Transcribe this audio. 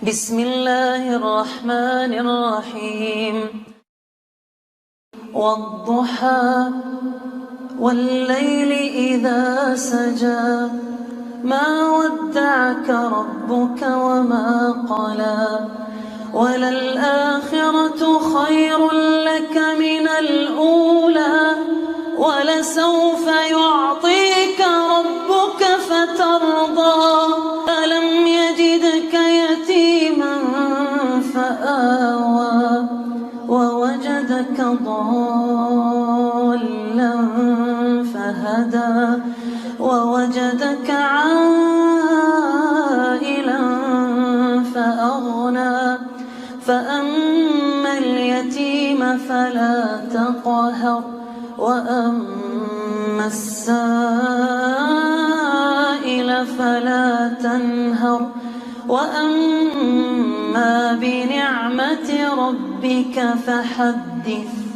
بسم الله الرحمن الرحيم والضحى والليل إذا سجى ما ودعك ربك وما قلى وللآخرة خير لك من الأولى ولسوف يعطيك ربك فترضى ألم يجدك يتيما فآوى ووجدك ضالا فهدى ووجدك عائلا فأغنى فأما اليتيم فلا تقهر وأما السائل فلا تنهر وأما بنعمة ربك فحدث